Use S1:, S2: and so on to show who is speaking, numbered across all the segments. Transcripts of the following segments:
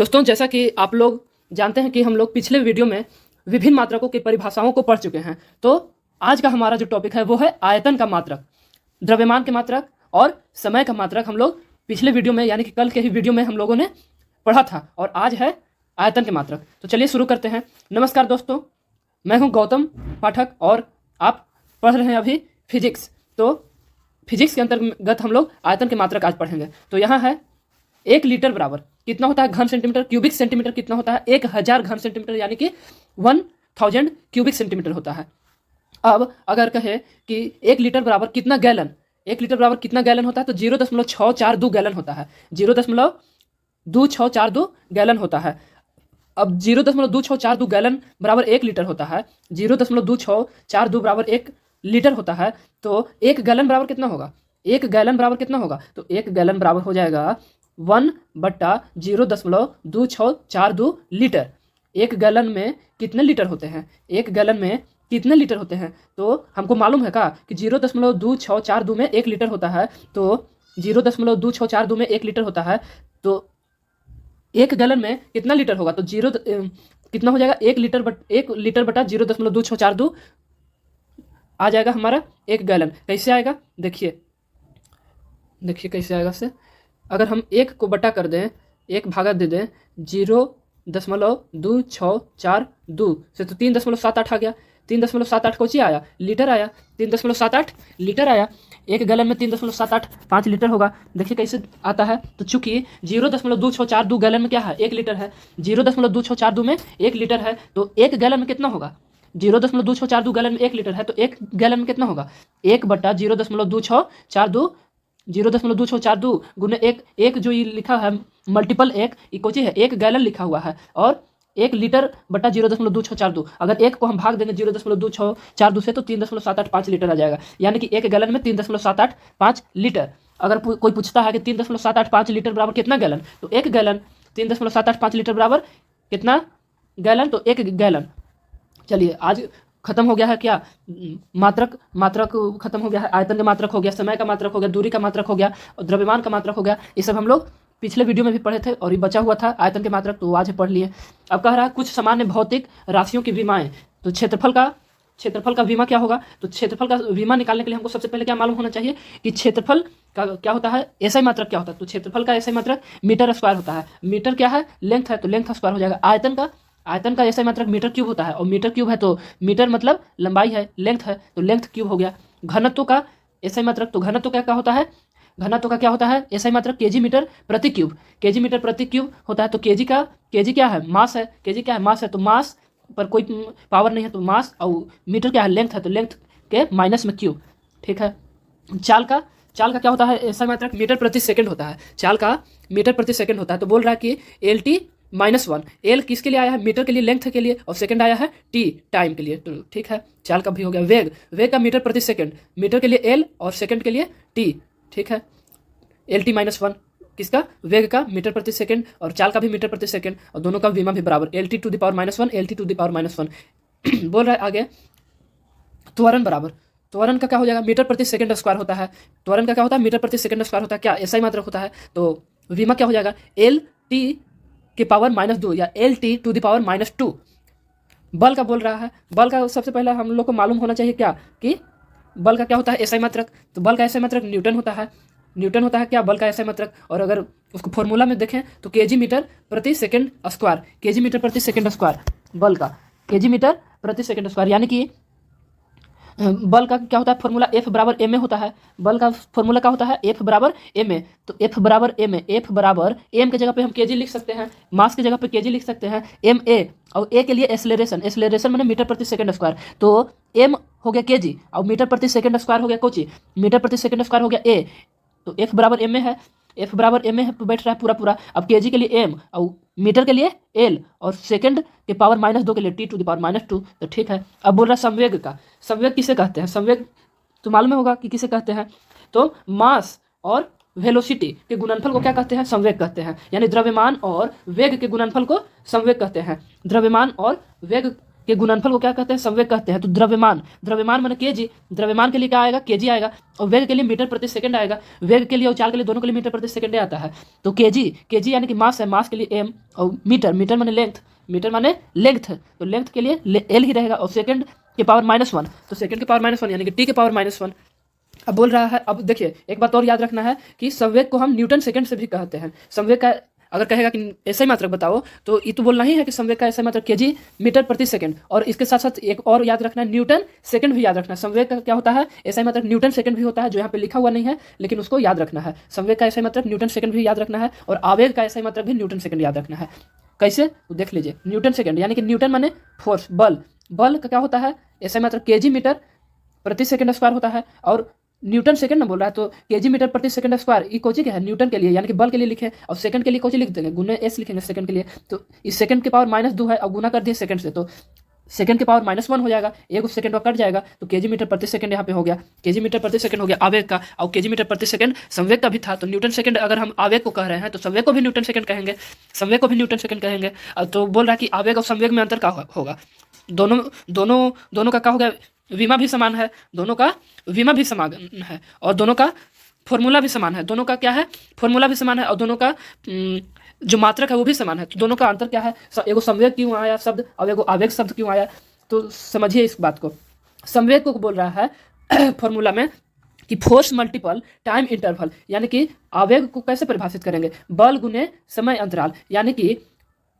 S1: दोस्तों, जैसा कि आप लोग जानते हैं कि हम लोग पिछले वीडियो में विभिन्न मात्रकों की परिभाषाओं को पढ़ चुके हैं। तो आज का हमारा जो टॉपिक है वो है आयतन का मात्रक, द्रव्यमान के मात्रक और समय का मात्रक। हम लोग पिछले वीडियो में यानी कि कल के ही वीडियो में हम लोगों ने पढ़ा था और आज है आयतन के मात्रक। तो चलिए शुरू करते हैं। नमस्कार दोस्तों, मैं हूँ गौतम पाठक और आप पढ़ रहे हैं अभी फिजिक्स। तो फिजिक्स के अंतर्गत हम लोग आयतन के मात्रक आज पढ़ेंगे। तो यहाँ है 1 लीटर बराबर कितना होता है घन सेंटीमीटर, क्यूबिक सेंटीमीटर कितना होता है 1000 घन सेंटीमीटर यानी कि 1000 क्यूबिक सेंटीमीटर होता है। अब अगर कहे कि 1 लीटर बराबर कितना गैलन, 1 लीटर बराबर कितना गैलन होता है तो 0.642 गैलन होता है, 0.2642 गैलन होता है। अब 0.2642 गैलन बराबर 1 लीटर होता है, 0.2642 बराबर 1 लीटर होता है। तो 1 गैलन बराबर कितना होगा, 1 गैलन बराबर कितना होगा, तो 1 गैलन बराबर हो जाएगा 1/0.2642 लीटर। 1 गैलन में कितने लीटर होते हैं, 1 गैलन में कितने लीटर होते हैं, तो हमको मालूम है का कि 0.2642 में 1 लीटर होता है। तो 0.2642 में 1 लीटर होता है तो 1 गैलन में कितना लीटर होगा, तो कितना हो जाएगा 1 लीटर बटा 0.2642 आ जाएगा हमारा 1 गैलन। कैसे आएगा देखिए कैसे आएगा से, अगर हम 1 को बटा कर दें, 1 भागा दे दें 0.2642 से तो 3.78 आ गया। 3.78 कौची आया, लीटर आया, 3.78 लीटर आया। 1 गैलन में 3.78 5 लीटर होगा। देखिए कैसे आता है, तो चूंकि 0.2642 गैलन में क्या है 1 लीटर है, 0.2642 में 1 लीटर है तो 1 गैलन में कितना होगा, 0.2642 गैलन में 1 लीटर है तो 1 गैलन में कितना होगा 1/0.2642 0.2642 गुने 1 जो ये लिखा है मल्टीपल 1 ये कोची है 1 गैलन लिखा हुआ है और 1 लीटर बटा 0.2642। अगर 1 को हम भाग देंगे 0.2642 से तो 3.785 लीटर आ जाएगा, यानी कि 1 गैलन में 3.785 लीटर। अगर कोई पूछता है कि 3.785 लीटर बराबर कितना गैलन, तो 1 गैलन 3.785 लीटर बराबर कितना गैलन, तो 1 गैलन। चलिए आज खत्म हो गया है क्या, मात्रक खत्म हो गया है, आयतन का मात्रक हो गया, समय का मात्रक हो गया, दूरी का मात्रक हो गया और द्रव्यमान का मात्रक हो गया। ये सब हम लोग पिछले वीडियो में भी पढ़े थे और ये बचा हुआ था आयतन के मात्रक, तो आज पढ़ लिए। अब कह रहा है कुछ सामान्य भौतिक राशियों की विमाएं। तो क्षेत्रफल का विमा क्या होगा, तो क्षेत्रफल का विमा निकालने के लिए हमको सबसे पहले क्या मालूम होना चाहिए कि क्षेत्रफल का क्या होता है, एसआई मात्रक क्या होता है। तो क्षेत्रफल का एसआई मात्रक मीटर स्क्वायर होता है। मीटर क्या है, लेंथ है, तो लेंथ स्क्वायर हो जाएगा। आयतन का एसआई मात्रक मीटर क्यूब होता है और मीटर क्यूब है तो मीटर मतलब लंबाई है, लेंथ है तो लेंथ क्यूब हो गया। घनत्व का एसआई मात्रक, तो घनत्व क्या होता है, घनत्व का क्या होता है एसआई मात्रक केजी मीटर प्रति क्यूब, केजी मीटर प्रति क्यूब होता है। तो केजी क्या है, मास है, केजी क्या है, मास है, तो मास पर कोई पावर नहीं है तो मास, और मीटर क्या है, लेंथ है, तो लेंथ के माइनस में क्यूब। ठीक है। चाल का क्या होता है एसआई मात्रक मीटर प्रति सेकंड होता है, चाल का मीटर प्रति सेकंड होता है। तो बोल रहा है कि LT-1, एल किसके लिए आया है, मीटर के लिए, लेंथ के लिए, और सेकंड आया है टी टाइम के लिए। तो ठीक है, चाल का भी हो गया। वेग का मीटर प्रति सेकंड, मीटर के लिए एल और सेकंड के लिए टी। ठीक है, LT-1 किसका, वेग का मीटर प्रति सेकंड और चाल का भी मीटर प्रति सेकंड और दोनों का विमा भी बराबर LT⁻⁻1 LT⁻⁻1। बोल रहा है आगे त्वरण बराबर, त्वरण का क्या हो जाएगा, मीटर प्रति सेकंड स्क्वायर होता है। त्वरण का क्या होता है, मीटर प्रति सेकंड स्क्वायर होता है। क्या एसआई मात्रक होता है, तो विमा क्या हो जाएगा LT⁻² या LT⁻²। बल का बोल रहा है, बल का सबसे पहले हम लोग को मालूम होना चाहिए क्या कि बल का क्या होता है एसआई मात्रक। तो बल का एसआई मात्रक न्यूटन होता है, क्या बल का एसआई मात्रक। और अगर उसको फॉर्मूला में देखें तो केजी मीटर प्रति सेकंड स्क्वायर, केजी मीटर प्रति सेकंड स्क्वायर बल का, केजी मीटर प्रति सेकंड स्क्वायर। यानी कि बल का क्या होता है फॉर्मूला F बराबर ma होता है। बल का फॉर्मूला क्या होता है F बराबर ma, तो F बराबर ma, F बराबर m के जगह पे हम केजी लिख सकते हैं, मास के जगह पे केजी लिख सकते हैं, ma, और a के लिए एक्सेलरेशन मैंने मीटर प्रति सेकंड स्क्वायर। तो m हो गया केजी और मीटर प्रति सेकंड स्क्वायर हो गया कोची, मीटर प्रति सेकंड स्क्वायर हो गया a। तो F बराबर ma है, F बराबर ma है, बैठ रहा है पूरा। अब केजी के लिए m और मीटर के लिए l और सेकंड के पावर -2 के लिए T⁻²। तो ठीक है। अब बोल रहा है संवेग का, संवेग किसे कहते हैं, संवेग तो मालूम होगा कि किसे कहते हैं, तो मास और वेलोसिटी के गुणनफल को क्या कहते हैं, संवेग कहते हैं। यानी द्रव्यमान और वेग के गुणनफल को संवेग कहते हैं। द्रव्यमान और वेग के गुणनफल को क्या कहते हैं? संवेग कहते हैं। तो द्रव्यमान, द्रव्यमान माने केजी, द्रव्यमान के लिए क्या आएगा? केजी आएगा, और वेग के लिए मीटर प्रति सेकंड आएगा। वेग के लिए और चाल के लिए दोनों के लिए मीटर प्रति सेकंड आता है। तो केजी, केजी यानी कि मास है, मास के लिए एम, और मीटर, मीटर माने लेंथ, मीटर माने लेंथ, तो लेंथ के लिए एल ही रहेगा, और सेकंड के पावर -1, तो सेकंड के पावर -1 यानी कि टी के पावर -1। अब बोल रहा है, अब देखिए एक बात और याद रखना है कि संवेग को हम न्यूटन सेकंड से भी कहते हैं। संवेग का अगर कहेगा कि ऐसा ही मात्रक बताओ, तो ये तो बोलना ही है कि संवेग का ऐसा मात्रक केजी मीटर प्रति सेकंड, और इसके साथ साथ एक और याद रखना है, न्यूटन सेकंड भी याद रखना है। संवेग का क्या होता है? ऐसा ही मात्रक न्यूटन सेकंड भी होता है, जो यहाँ पे लिखा हुआ नहीं है, लेकिन उसको याद रखना है। संवेग का ऐसा ही मात्रक न्यूटन सेकंड भी याद रखना है, और आवेग का ऐसा ही मात्रक भी न्यूटन सेकंड याद रखना है। कैसे? तो देख लीजिए, न्यूटन सेकंड यानी कि न्यूटन माने फोर्स, बल, बल का क्या होता है? ऐसा ही मात्रक केजी मीटर प्रति सेकंड स्क्वायर होता है, और न्यूटन सेकंड ना बोल रहा है, तो केजी मीटर प्रति सेकंड स्क्वायर ये कोची क्या है? न्यूटन के लिए, यानी कि बल के लिए लिखे, और सेकंड के लिए कोची लिख देंगे, गुने एस लिखेंगे सेकंड के लिए। तो इस सेकंड के पावर -2 है, और गुना कर दिए सेकंड से, तो सेकंड के पावर -1 हो जाएगा, एक उस सेकंड का कट जाएगा, तो केजी मीटर प्रति सेकंड यहाँ पे हो गया, केजी मीटर प्रति सेकंड हो गया आवेग का, और केजी मीटर प्रति सेकंड संवेग का भी था। तो न्यूटन सेकंड अगर हम आवेग को कह रहे हैं, तो संवेग को भी न्यूटन सेकंड कहेंगे, संवेग को भी न्यूटन सेकंड कहेंगे। तो बोल रहा है कि आवेग और संवेग में अंतर क्या होगा? दोनों का क्या होगा? विमा भी समान है, दोनों का विमा भी समान है, और दोनों का फॉर्मूला भी समान है। दोनों का क्या है? फॉर्मूला भी समान है, और दोनों का जो मात्रक है वो भी समान है। तो दोनों का अंतर क्या है? एगो संवेग क्यों आया शब्द, और एगो आवेग शब्द क्यों आया? तो समझिए इस बात को। संवेग को बोल रहा है फॉर्मूला में कि फोर्स मल्टीपल टाइम इंटरवल, यानी कि आवेग को कैसे परिभाषित करेंगे? बल गुने समय अंतराल, यानी कि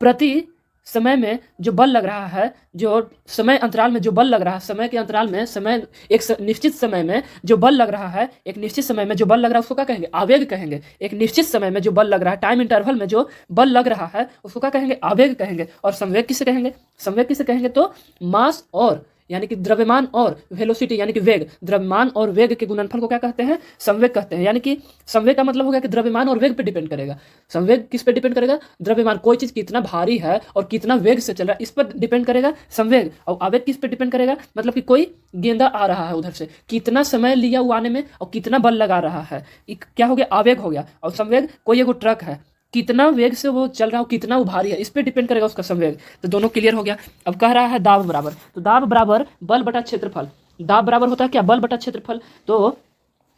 S1: प्रति समय में जो बल लग रहा है, जो समय अंतराल में जो बल लग रहा है, समय के अंतराल में, समय एक निश्चित समय में जो बल लग रहा है, एक निश्चित समय में जो बल लग रहा है उसको क्या कहेंगे? आवेग कहेंगे। एक निश्चित समय में जो बल लग रहा है, टाइम इंटरवल में जो बल लग रहा है, उसको क्या कहेंगे? आवेग कहेंगे। और संवेग किसे कहेंगे? संवेग किसे कहेंगे? तो मास और यानी कि द्रव्यमान और वेलोसिटी यानी कि वेग, द्रव्यमान और वेग के गुणनफल को क्या कहते हैं? संवेग कहते हैं। यानी कि संवेग का मतलब हो गया कि द्रव्यमान और वेग पे डिपेंड करेगा। संवेग किस पे डिपेंड करेगा? द्रव्यमान, कोई चीज कितना भारी है और कितना वेग से चल रहा है, इस पर डिपेंड करेगा संवेग। और आवेग किस पे डिपेंड करेगा? मतलब कि कोई गेंदा आ रहा है उधर से, कितना समय लिया वो आने में और कितना बल लगा रहा है, क्या हो गया? आवेग हो गया। और संवेग, कोई एगो ट्रक है, कितना वेग से वो चल रहा हो, कितना वो भारी है, इस पे डिपेंड करेगा उसका संवेग। तो दोनों क्लियर हो गया। अब कह रहा है दाब बराबर, तो दाब बराबर बल बटा क्षेत्रफल। दाब बराबर होता है क्या? बल बटा क्षेत्रफल। तो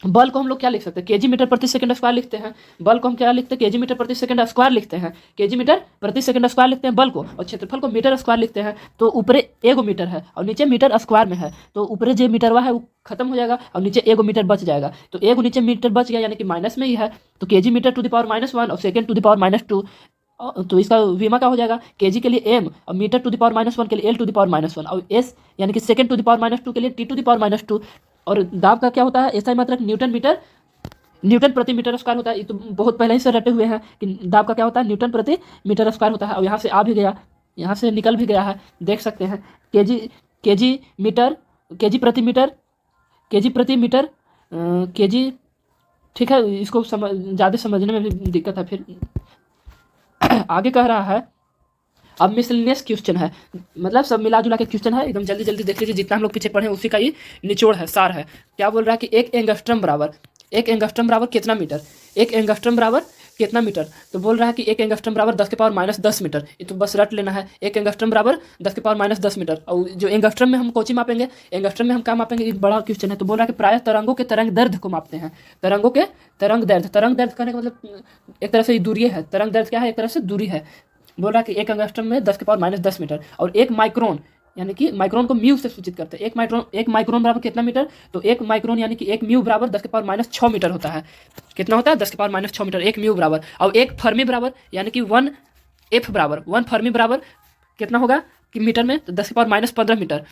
S1: बल को हम लोग क्या लिख सकते हैं? केजी मीटर प्रति सेकंड स्क्वायर लिखते हैं। बल को हम क्या लिखते हैं? केजी मीटर प्रति सेकंड स्क्वायर लिखते हैं, केजी मीटर प्रति सेकंड स्क्वायर लिखते हैं बल को, और क्षेत्रफल को मीटर स्क्वायर लिखते हैं। तो ऊपरे एगो मीटर है और नीचे मीटर स्क्वायर में है, तो ऊपरे जो मीटरवा है वो खत्म हो जाएगा और नीचे एगो मीटर बच जाएगा। तो एगो नीचे मीटर बच गया, यानी कि माइनस में ही है, तो KG metre to the power -1 और सेकंड टू द पावर -2। तो इसका विमा क्या हो जाएगा? केजी के लिए एम, और मीटर टू द पावर -1 के लिए एल टू द पावर -1, और एस यानी कि सेकंड टू द पावर -2 के लिए टी टू द पावर -2। और दाब का क्या होता है? ऐसा ही मात्रक न्यूटन प्रति मीटर स्क्वायर होता है। ये तो बहुत पहले ही से रटे हुए हैं कि दाब का क्या होता है? न्यूटन प्रति मीटर स्क्वायर होता है। और यहाँ से आ भी गया, यहाँ से निकल भी गया है, देख सकते हैं। केजी मीटर, केजी प्रति मीटर, केजी प्रति मीटर, केजी, ठीक है, इसको ज़्यादा समझने में भी दिक्कत है। फिर आगे कह रहा है, अब मिसलिनियस क्वेश्चन है, मतलब सब मिला जुला के क्वेश्चन है, एकदम जल्दी जल्दी देख लीजिए, जितना हम लोग पीछे पढ़े उसी का ये निचोड़ है, सार है। क्या बोल रहा है कि एक एंगस्ट्रम बराबर कितना मीटर? एक एंगस्ट्रम बराबर कितना मीटर? तो बोल रहा है कि एक एंगस्ट्रम बराबर 10 के पावर -10 मीटर। ये तो बस रट लेना है, एक एंगस्ट्रम बराबर 10 के पावर -10 मीटर। और जो एंगस्ट्रम में हम कोची मापेंगे? एंगस्ट्रम में हम क्या मापेंगे? एक बड़ा क्वेश्चन है। तो बोल रहा है कि प्रायः तरंगों के तरंग दैर्ध्य को मापते हैं। तरंगों के तरंग दैर्ध्य कहने का मतलब एक तरह से दूरी है। तरंग दैर्ध्य क्या है? एक तरह से दूरी है। बोल रहा है कि एक एंगस्ट्रम में 10 के पावर -10 मीटर, और एक माइक्रोन, यानी कि माइक्रोन को म्यू से सूचित करते हैं। एक माइक्रोन बराबर कितना मीटर? तो एक माइक्रोन यानी कि एक म्यू बराबर 10 के पावर -6 मीटर होता है। कितना होता है? 10 के पावर -6 मीटर, एक म्यू बराबर। और एक फर्मी बराबर यानी कि 1 एफ बराबर, 1 फर्मी बराबर कितना होगा कि मीटर में? तो 10 के पावर -15 मीटर,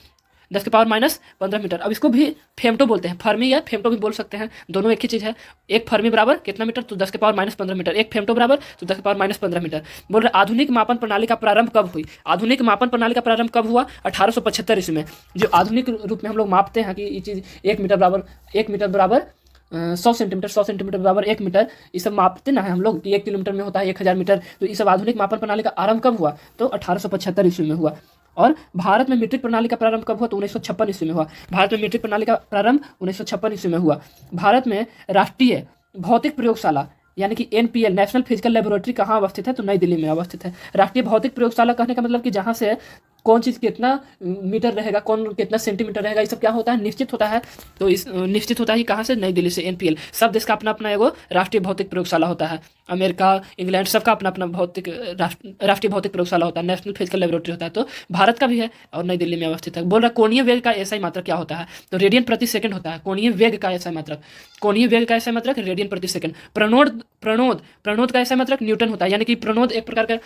S1: 10 के पावर -15 मीटर। अब इसको भी फेमटो बोलते हैं, फर्मी या फेमटो भी बोल सकते हैं, दोनों एक ही चीज़ है। एक फर्मी बराबर कितना मीटर? तो 10 के पावर -15 मीटर। एक फेमटो बराबर तो 10 के पावर -15 मीटर। बोल रहे आधुनिक मापन प्रणाली का प्रारंभ कब हुई? आधुनिक मापन प्रणाली का प्रारंभ कब हुआ? 1875 ईस्वी में। जो आधुनिक रूप में हम लोग मापते हैं कि ये चीज़ 1 मीटर बराबर 100 सेंटीमीटर बराबर 1 मीटर, ये सब मापते ना है हम लोग कि 1 किलोमीटर में होता है 1000 मीटर। तो ये सब आधुनिक मापन प्रणाली का आरंभ कब हुआ? तो 1875 ईस्वी में हुआ। और भारत में मीट्रिक प्रणाली का प्रारंभ कब हुआ? तो 1956 ईस्वी में हुआ। भारत में मीट्रिक प्रणाली का प्रारंभ 1956 ईस्वी में हुआ। भारत में राष्ट्रीय भौतिक प्रयोगशाला यानी कि NPL, नेशनल फिजिकल लेबोरेटरी कहाँ अवस्थित है? तो नई दिल्ली में अवस्थित है। राष्ट्रीय भौतिक प्रयोगशाला कहने का मतलब कि जहाँ से कौन चीज़ कितना मीटर रहेगा, कौन कितना सेंटीमीटर रहेगा, ये सब क्या होता है, निश्चित होता है। तो इस निश्चित होता है कहाँ से, नई दिल्ली से, NPL। सब देश का अपना अपना एगो राष्ट्रीय भौतिक प्रयोगशाला होता है। अमेरिका, इंग्लैंड, सबका अपना अपना भौतिक राष्ट्रीय भौतिक प्रयोगशाला होता है, नेशनल फिजिकल लेबोरेटरी होता है। तो भारत का भी है और नई दिल्ली में अवस्थित है। बोल रहा कोणीय वेग का एसआई मात्रक क्या होता है, तो रेडियन प्रति सेकंड होता है कोणीय वेग का एसआई मात्रक। कोणीय वेग का एसआई मात्रक रेडियन प्रति सेकंड। प्रणोद प्रणोद प्रणोद का एसआई मात्रक न्यूटन होता है। यानी कि प्रणोद एक प्रकार का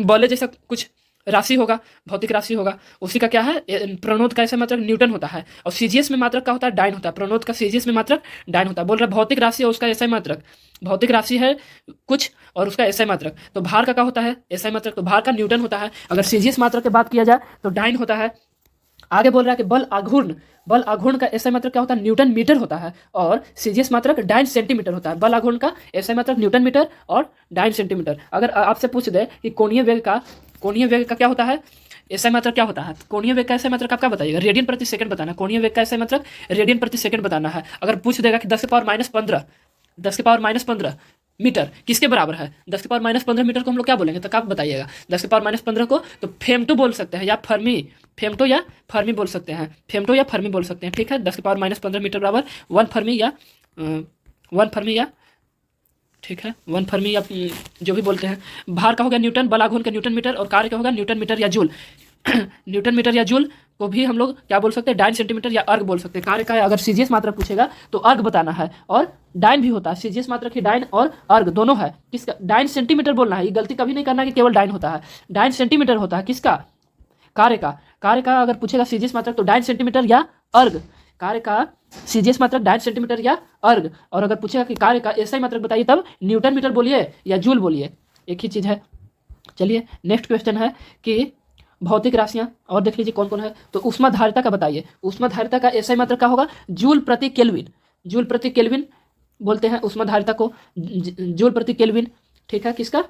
S1: बॉले जैसा कुछ राशि होगा, भौतिक राशि होगा, उसी का क्या है, प्रणोद का ऐसा मात्रक न्यूटन होता है। और सीजीएस में मात्रक क्या होता है, डाइन होता है। प्रणोद का सीजीएस में मात्रक डाइन होता है। बोल रहा भौतिक राशि है उसका एसआई मात्रक, भौतिक राशि है कुछ और उसका एसआई मात्रक। तो भार का क्या होता है, एसआई मात्रक, तो भार का न्यूटन होता है। अगर सीजीएस मात्रक की बात किया जाए तो डाइन होता है। आगे बोल रहा है कि बल आघूर्ण का एसआई मात्रक क्या होता है, न्यूटन मीटर होता है। और सीजीएस मात्रक डाइन सेंटीमीटर होता है। बल आघूर्ण का एसआई मात्रक न्यूटन मीटर और डाइन सेंटीमीटर। अगर आपसे पूछ दे कि कोणीय वेग का क्या होता है, एसआई मात्रक क्या होता है, कोणीय वेग का एसआई मात्रक आप क्या बताइएगा, रेडियन प्रति सेकंड बताना। कोणीय वेग का एसआई मात्रक रेडियन प्रति सेकंड बताना है। अगर पूछ देगा कि 10⁻−15 मीटर किसके बराबर है, 10⁻−15 मीटर को हम लोग क्या बोलेंगे, तो क्या बताइएगा 10⁻−15 को, तो फेमटो बोल सकते हैं या फर्मी, फेमटो या फर्मी बोल सकते हैं, फेमटो या फर्मी बोल सकते हैं। ठीक है, 10⁻−15 मीटर बराबर 1 फर्मी या 1 फर्मी या ठीक है 1 फर्मी या जो भी बोलते हैं। भार का होगा न्यूटन, बल आघूर्ण का न्यूटन मीटर, और कार्य का होगा न्यूटन मीटर या जूल। न्यूटन मीटर या जूल को भी हम लोग क्या बोल सकते हैं, डाइन सेंटीमीटर या अर्ग बोल सकते हैं। कार्य का अगर सीजीएस मात्रक पूछेगा तो अर्ग बताना है, और डाइन भी होता है। सीजीएस मात्रक ही डाइन और अर्ग दोनों है। किसका, डाइन सेंटीमीटर बोलना है, ये गलती कभी नहीं करना कि केवल डाइन होता है। डाइन सेंटीमीटर होता है किसका, कार्य का अगर पूछेगा सीजीएस मात्रक तो डाइन सेंटीमीटर या अर्ग। कार्य का सीजीएस मात्रक डाइन सेंटीमीटर या अर्ग। और अगर पूछेगा कि कार्य का एसआई मात्रक बताइए तब न्यूटन मीटर बोलिए या जूल बोलिए, एक ही चीज़ है। चलिए नेक्स्ट क्वेश्चन है कि भौतिक राशियां और देख लीजिए कौन कौन है। तो ऊष्माधारिता का बताइए, ऊष्माधारिता का एसआई मात्रक क्या होगा, जूल प्रति केल्विन। जूल प्रति केल्विन बोलते हैं ऊष्माधारिता को, जूल प्रति केल्विन। ठीक है, किसका,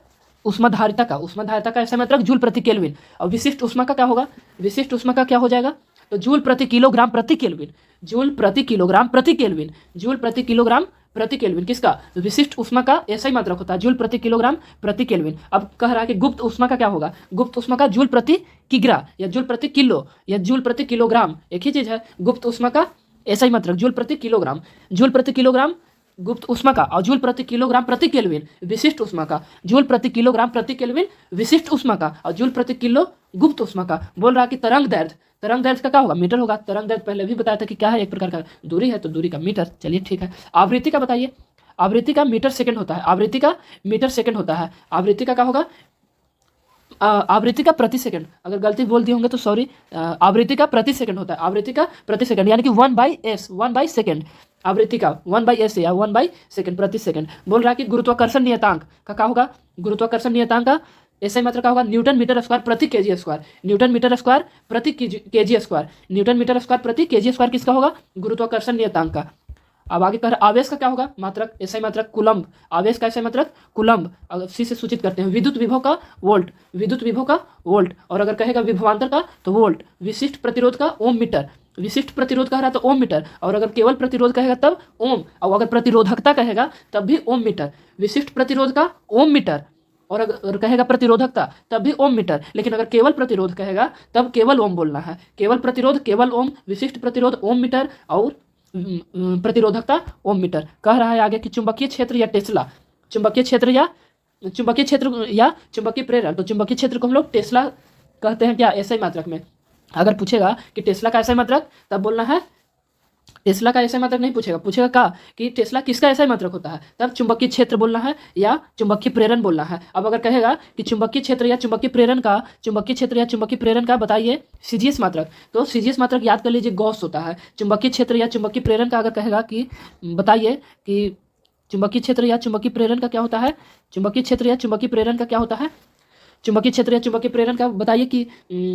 S1: ऊष्माधारिता का एसआई मात्रक जूल प्रति केल्विन। और विशिष्ट ऊष्मा का क्या होगा, विशिष्ट ऊष्मा का क्या हो जाएगा, तो जूल प्रति किलोग्राम प्रति केल्विन। जूल प्रति किलोग्राम प्रति केल्विन, जूल प्रति किलोग्राम प्रति केल्विन किसका, विशिष्ट ऊष्मा का एसआई मात्रक होता है जूल प्रति किलोग्राम प्रति केल्विन। अब कह रहा है कि गुप्त ऊष्मा का क्या होगा, गुप्त ऊष्मा का जूल प्रति किग्रा या जूल प्रति किलो या जूल प्रति किलोग्राम, एक ही चीज है। गुप्त ऊष्मा का एसआई मात्रक जूल प्रति किलोग्राम, जूल प्रति किलोग्राम गुप्त ऊष्मा का, और जूल प्रति किलोग्राम प्रति केल्विन विशिष्ट ऊष्मा का, जूल प्रति किलोग्राम प्रति केल्विन विशिष्ट ऊष्मा का, और जूल प्रति किलो गुप्त ऊष्मा का। बोल रहा कि तरंग दैर्ध्य का क्या होगा, मीटर होगा। तरंग दैर्ध्य पहले भी बताया था कि क्या है, एक प्रकार का दूरी है, तो दूरी का मीटर। चलिए ठीक है, आवृत्ति का बताइए। आवृत्ति का मीटर सेकंड होता है, आवृत्ति का मीटर सेकंड होता है। आवृत्ति का क्या होगा, आवृत्ति का प्रति सेकंड, अगर गलती बोल दिए होंगे तो सॉरी। आवृत्ति का प्रति सेकंड होता है, आवृत्ति का प्रति सेकंड, यानी कि 1/s 1/सेकंड। आवृत्ति का 1/s या 1/सेकंड प्रति सेकंड। बोल रहा है कि गुरुत्वाकर्षण नियतांक का क्या होगा, गुरुत्वाकर्षण नियतांक का एसआई मात्रक क्या होगा, न्यूटन मीटर स्क्वायर प्रति kg square. Newton metre square प्रति kg square, newton metre square प्रति केजी स्क्वायर किसका होगा, गुरुत्वाकर्षण नियतांक का। अब आगे कह रहा आवेश का क्या होगा, मात्रक एसआई मात्रक कूलम्ब। आवेश का एसआई मात्रक कूलम्ब, अगर सी से सूचित करते हैं। विद्युत विभव का वोल्ट, विद्युत विभव का वोल्ट। और अगर कहेगा विभवांतर का तो वोल्ट। विशिष्ट प्रतिरोध का ओम मीटर, विशिष्ट प्रतिरोध कह रहा तो ओम मीटर। और अगर केवल प्रतिरोध कहेगा तब ओम, और अगर प्रतिरोधकता कहेगा तब भी ओम मीटर। विशिष्ट प्रतिरोध का ओम मीटर, और अगर कहेगा प्रतिरोधकता तब भी ओम मीटर। लेकिन अगर केवल प्रतिरोध कहेगा तब केवल ओम बोलना है। केवल प्रतिरोध केवल ओम, विशिष्ट प्रतिरोध ओम मीटर, और प्रतिरोधकता ओम मीटर। कह रहा है आगे कि चुंबकीय क्षेत्र या टेस्ला, चुंबकीय क्षेत्र या चुंबकीय प्रेरण। तो चुंबकीय क्षेत्र को हम लोग टेस्ला कहते हैं क्या, एसआई मात्रक में। अगर पूछेगा कि टेस्ला का एसआई मात्रक तब बोलना है, टेस्ला का एसआई मात्रक नहीं पूछेगा, पूछेगा का कि टेस्ला किसका एसआई मात्रक होता है, तब चुंबकीय क्षेत्र बोलना है या चुंबकीय प्रेरण बोलना है। अब अगर कहेगा कि चुंबकीय क्षेत्र या चुंबकीय प्रेरण का, चुंबकीय क्षेत्र या चुंबकीय प्रेरण का बताइए सीजीएस मात्रक, तो सीजीएस मात्रक याद कर लीजिए गॉस होता है। चुंबकीय क्षेत्र या चुंबकीय प्रेरण का अगर कहेगा कि बताइए कि चुंबकीय क्षेत्र या चुंबकीय प्रेरण का क्या होता है, चुंबकीय क्षेत्र या चुंबकीय प्रेरण का क्या होता है, चुंबकीय क्षेत्र या चुंबकीय प्रेरण का बताइए कि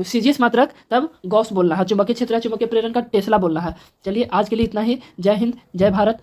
S1: सीजीएस मात्रक तब गॉस बोलना है। चुंबकीय क्षेत्र या चुंबकीय प्रेरण का टेस्ला बोलना है। चलिए आज के लिए इतना ही। जय हिंद, जय भारत।